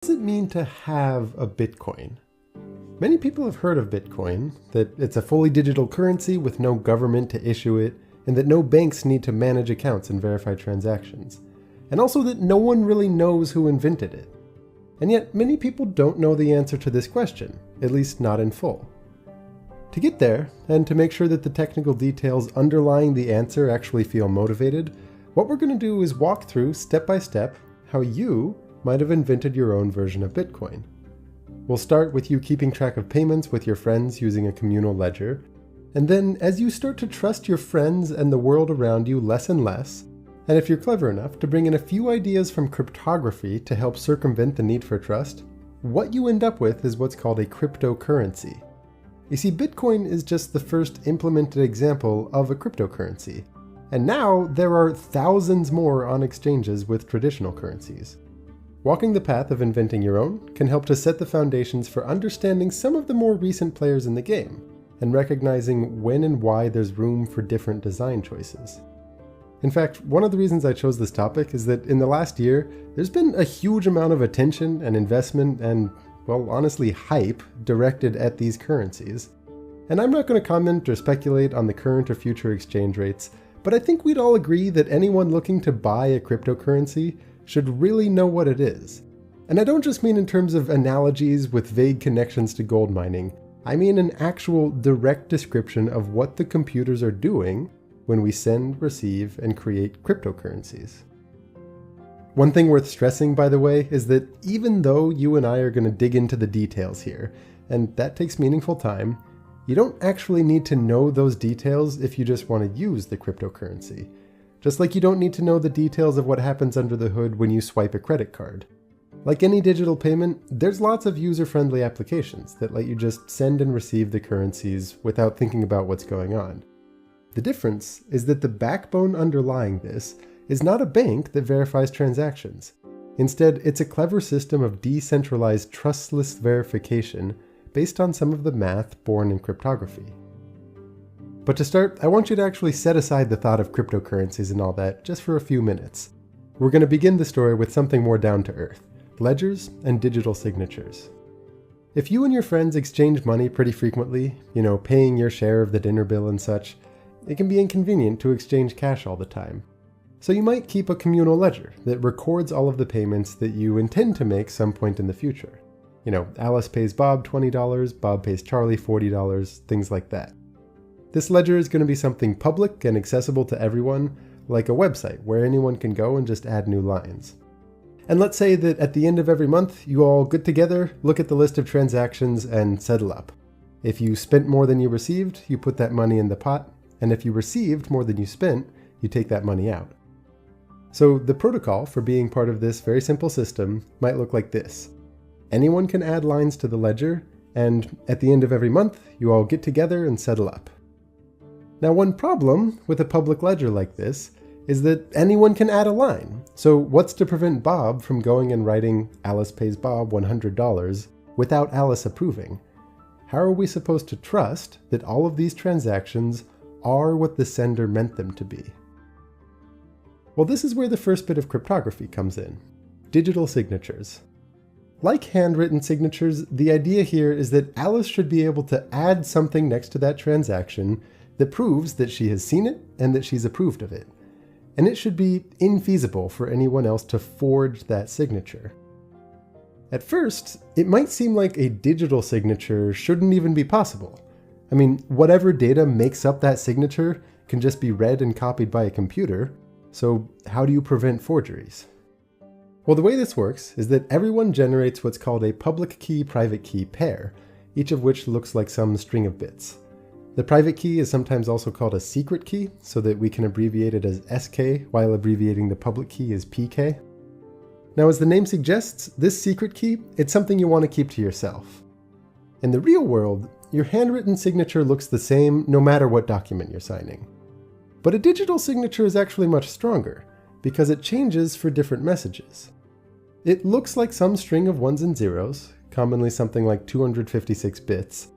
What does it mean to have a Bitcoin? Many people have heard of Bitcoin, that it's a fully digital currency with no government to issue it, and that no banks need to manage accounts and verify transactions. And also that no one really knows who invented it. And yet many people don't know the answer to this question, at least not in full. To get there, and to make sure that the technical details underlying the answer actually feel motivated, what we're going to do is walk through step by step how you might have invented your own version of Bitcoin. We'll start with you keeping track of payments with your friends using a communal ledger, and then as you start to trust your friends and the world around you less and less, and if you're clever enough to bring in a few ideas from cryptography to help circumvent the need for trust, what you end up with is what's called a cryptocurrency. You see, Bitcoin is just the first implemented example of a cryptocurrency, and now there are thousands more on exchanges with traditional currencies. Walking the path of inventing your own can help to set the foundations for understanding some of the more recent players in the game, and recognizing when and why there's room for different design choices. In fact, one of the reasons I chose this topic is that in the last year, there's been a huge amount of attention and investment and, well, honestly, hype directed at these currencies. And I'm not going to comment or speculate on the current or future exchange rates, but I think we'd all agree that anyone looking to buy a cryptocurrency should really know what it is. And I don't just mean in terms of analogies with vague connections to gold mining. I mean an actual direct description of what the computers are doing when we send, receive, and create cryptocurrencies. One thing worth stressing, by the way, is that even though you and I are going to dig into the details here, and that takes meaningful time, you don't actually need to know those details if you just want to use the cryptocurrency. Just like you don't need to know the details of what happens under the hood when you swipe a credit card. Like any digital payment, there's lots of user-friendly applications that let you just send and receive the currencies without thinking about what's going on. The difference is that the backbone underlying this is not a bank that verifies transactions. Instead, it's a clever system of decentralized trustless verification based on some of the math born in cryptography. But to start, I want you to actually set aside the thought of cryptocurrencies and all that just for a few minutes. We're going to begin the story with something more down to earth: ledgers and digital signatures. If you and your friends exchange money pretty frequently, paying your share of the dinner bill and such, it can be inconvenient to exchange cash all the time. So you might keep a communal ledger that records all of the payments that you intend to make some point in the future. Alice pays Bob $20, Bob pays Charlie $40, things like that. This ledger is going to be something public and accessible to everyone, like a website where anyone can go and just add new lines. And let's say that at the end of every month, you all get together, look at the list of transactions, and settle up. If you spent more than you received, you put that money in the pot, and if you received more than you spent, you take that money out. So the protocol for being part of this very simple system might look like this. Anyone can add lines to the ledger, and at the end of every month, you all get together and settle up. Now, one problem with a public ledger like this is that anyone can add a line. So what's to prevent Bob from going and writing Alice pays Bob $100 without Alice approving? How are we supposed to trust that all of these transactions are what the sender meant them to be? Well, this is where the first bit of cryptography comes in: digital signatures. Like handwritten signatures, the idea here is that Alice should be able to add something next to that transaction that proves that she has seen it and that she's approved of it. And it should be infeasible for anyone else to forge that signature. At first, it might seem like a digital signature shouldn't even be possible. I mean, whatever data makes up that signature can just be read and copied by a computer, so how do you prevent forgeries? Well, the way this works is that everyone generates what's called a public key-private key pair, each of which looks like some string of bits. The private key is sometimes also called a secret key, so that we can abbreviate it as SK, while abbreviating the public key as PK. Now, as the name suggests, this secret key, it's something you want to keep to yourself. In the real world, your handwritten signature looks the same no matter what document you're signing. But a digital signature is actually much stronger, because it changes for different messages. It looks like some string of ones and zeros, commonly something like 256 bits,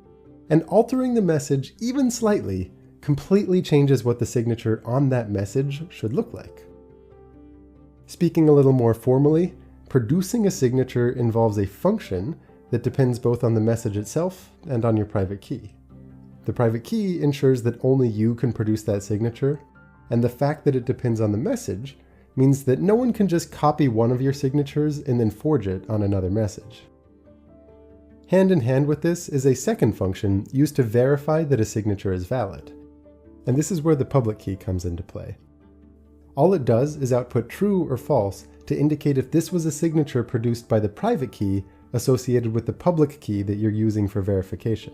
and altering the message even slightly completely changes what the signature on that message should look like. Speaking a little more formally, producing a signature involves a function that depends both on the message itself and on your private key. The private key ensures that only you can produce that signature, and the fact that it depends on the message means that no one can just copy one of your signatures and then forge it on another message. Hand in hand with this is a second function used to verify that a signature is valid. And this is where the public key comes into play. All it does is output true or false to indicate if this was a signature produced by the private key associated with the public key that you're using for verification.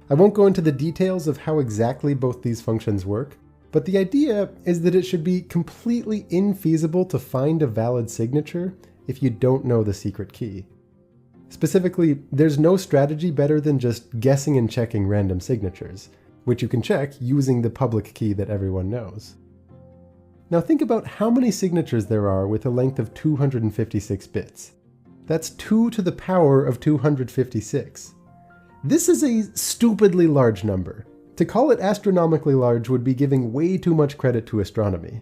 I won't go into the details of how exactly both these functions work, but the idea is that it should be completely infeasible to find a valid signature if you don't know the secret key. Specifically, there's no strategy better than just guessing and checking random signatures, which you can check using the public key that everyone knows. Now think about how many signatures there are with a length of 256 bits. That's 2 to the power of 256. This is a stupidly large number. To call it astronomically large would be giving way too much credit to astronomy.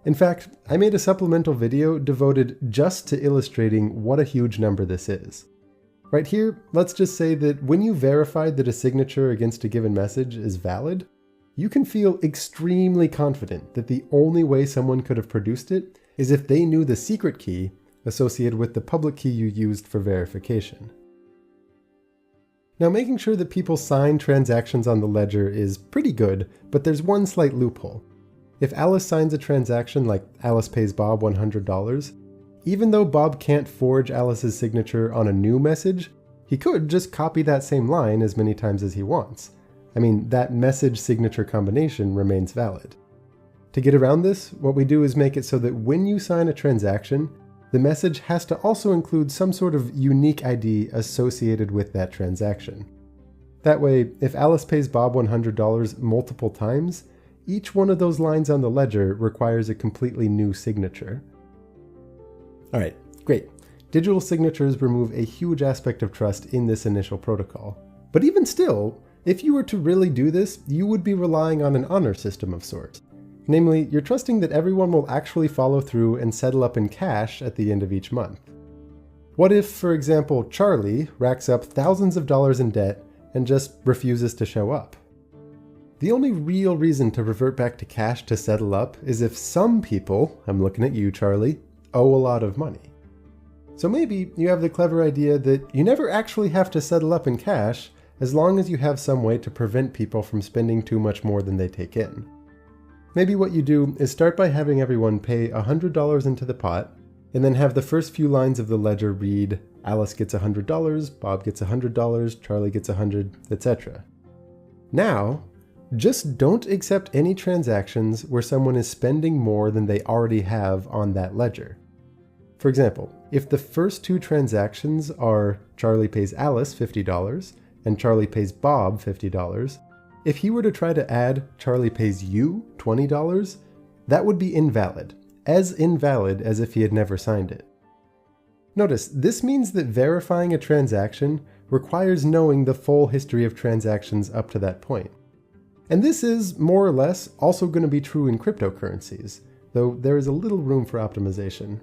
In fact, I made a supplemental video devoted just to illustrating what a huge number this is. Right here, let's just say that when you verify that a signature against a given message is valid, you can feel extremely confident that the only way someone could have produced it is if they knew the secret key associated with the public key you used for verification. Now, making sure that people sign transactions on the ledger is pretty good, but there's one slight loophole. If Alice signs a transaction like Alice pays Bob $100, even though Bob can't forge Alice's signature on a new message, he could just copy that same line as many times as he wants. I mean, that message-signature combination remains valid. To get around this, what we do is make it so that when you sign a transaction, the message has to also include some sort of unique ID associated with that transaction. That way, if Alice pays Bob $100 multiple times, each one of those lines on the ledger requires a completely new signature. Alright, great. Digital signatures remove a huge aspect of trust in this initial protocol. But even still, if you were to really do this, you would be relying on an honor system of sorts. Namely, you're trusting that everyone will actually follow through and settle up in cash at the end of each month. What if, for example, Charlie racks up thousands of dollars in debt and just refuses to show up? The only real reason to revert back to cash to settle up is if some people, I'm looking at you, Charlie, owe a lot of money. So maybe you have the clever idea that you never actually have to settle up in cash as long as you have some way to prevent people from spending too much more than they take in. Maybe what you do is start by having everyone pay $100 into the pot, and then have the first few lines of the ledger read, Alice gets $100, Bob gets $100, Charlie gets $100, etc. Now, just don't accept any transactions where someone is spending more than they already have on that ledger. For example, if the first two transactions are Charlie pays Alice $50 and Charlie pays Bob $50, if he were to try to add Charlie pays you $20, that would be invalid as if he had never signed it. Notice, this means that verifying a transaction requires knowing the full history of transactions up to that point. And this is, more or less, also going to be true in cryptocurrencies, though there is a little room for optimization.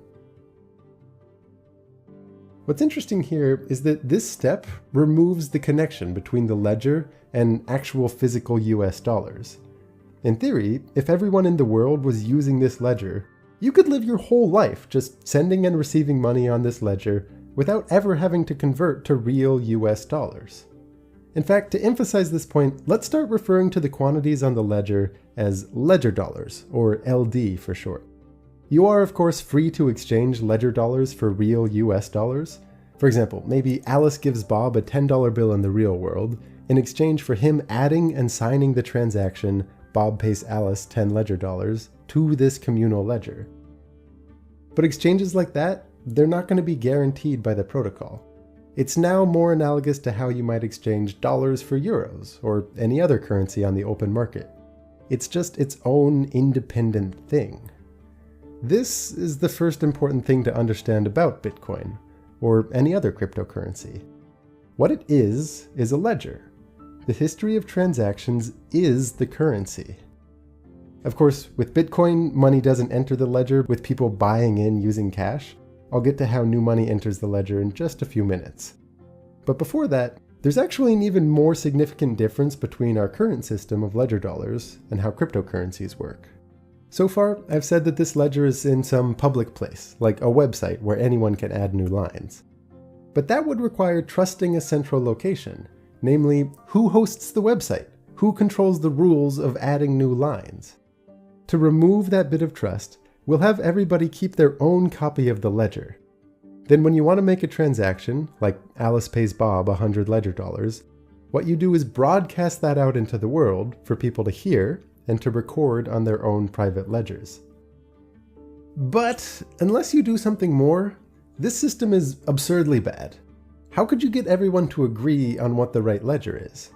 What's interesting here is that this step removes the connection between the ledger and actual physical US dollars. In theory, if everyone in the world was using this ledger, you could live your whole life just sending and receiving money on this ledger without ever having to convert to real US dollars. In fact, to emphasize this point, let's start referring to the quantities on the ledger as ledger dollars, or LD for short. You are, of course, free to exchange ledger dollars for real US dollars. For example, maybe Alice gives Bob a $10 bill in the real world in exchange for him adding and signing the transaction Bob pays Alice 10 ledger dollars to this communal ledger. But exchanges like that, they're not going to be guaranteed by the protocol. It's now more analogous to how you might exchange dollars for euros or any other currency on the open market. It's just its own independent thing. This is the first important thing to understand about Bitcoin, or any other cryptocurrency. What it is a ledger. The history of transactions is the currency. Of course, with Bitcoin, money doesn't enter the ledger with people buying in using cash. I'll get to how new money enters the ledger in just a few minutes. But before that, there's actually an even more significant difference between our current system of ledger dollars and how cryptocurrencies work. So far, I've said that this ledger is in some public place, like a website where anyone can add new lines. But that would require trusting a central location, namely, who hosts the website? Who controls the rules of adding new lines? To remove that bit of trust, we'll have everybody keep their own copy of the ledger. Then when you want to make a transaction, like Alice pays Bob 100 ledger dollars, what you do is broadcast that out into the world for people to hear and to record on their own private ledgers. But unless you do something more, this system is absurdly bad. How could you get everyone to agree on what the right ledger is?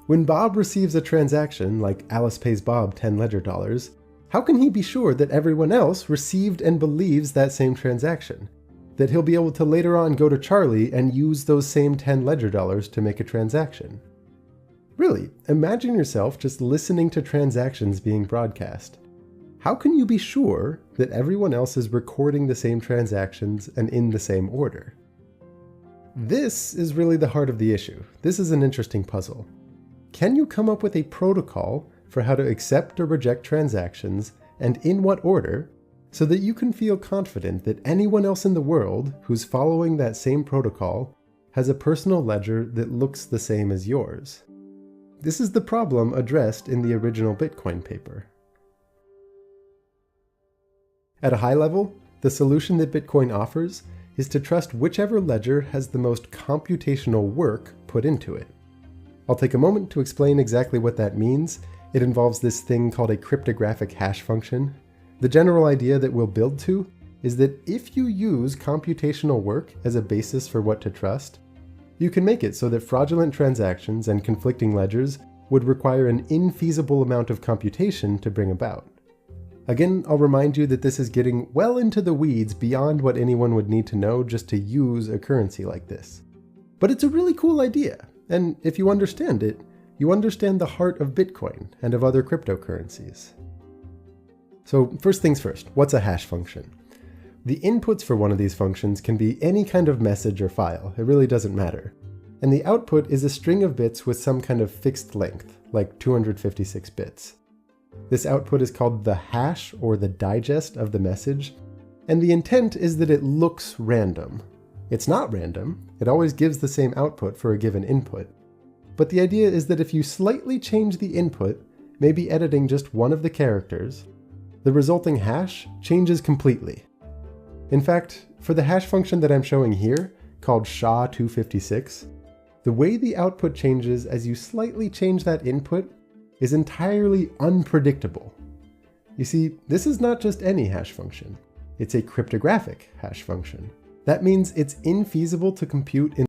When Bob receives a transaction, like Alice pays Bob 10 ledger dollars, how can he be sure that everyone else received and believes that same transaction? That he'll be able to later on go to Charlie and use those same 10 ledger dollars to make a transaction? Really, imagine yourself just listening to transactions being broadcast. How can you be sure that everyone else is recording the same transactions and in the same order? This is really the heart of the issue. This is an interesting puzzle. Can you come up with a protocol for how to accept or reject transactions and in what order, so that you can feel confident that anyone else in the world who's following that same protocol has a personal ledger that looks the same as yours? This is the problem addressed in the original Bitcoin paper. At a high level, the solution that Bitcoin offers is to trust whichever ledger has the most computational work put into it. I'll take a moment to explain exactly what that means. It involves this thing called a cryptographic hash function. The general idea that we'll build to is that if you use computational work as a basis for what to trust, you can make it so that fraudulent transactions and conflicting ledgers would require an infeasible amount of computation to bring about. Again, I'll remind you that this is getting well into the weeds beyond what anyone would need to know just to use a currency like this. But it's a really cool idea, and if you understand it, you understand the heart of Bitcoin and of other cryptocurrencies. So first things first, what's a hash function? The inputs for one of these functions can be any kind of message or file, it really doesn't matter. And the output is a string of bits with some kind of fixed length, like 256 bits. This output is called the hash or the digest of the message, and the intent is that it looks random. It's not random, it always gives the same output for a given input. But the idea is that if you slightly change the input, maybe editing just one of the characters, the resulting hash changes completely. In fact, for the hash function that I'm showing here, called SHA-256, the way the output changes as you slightly change that input is entirely unpredictable. You see, this is not just any hash function. It's a cryptographic hash function. That means it's infeasible to compute in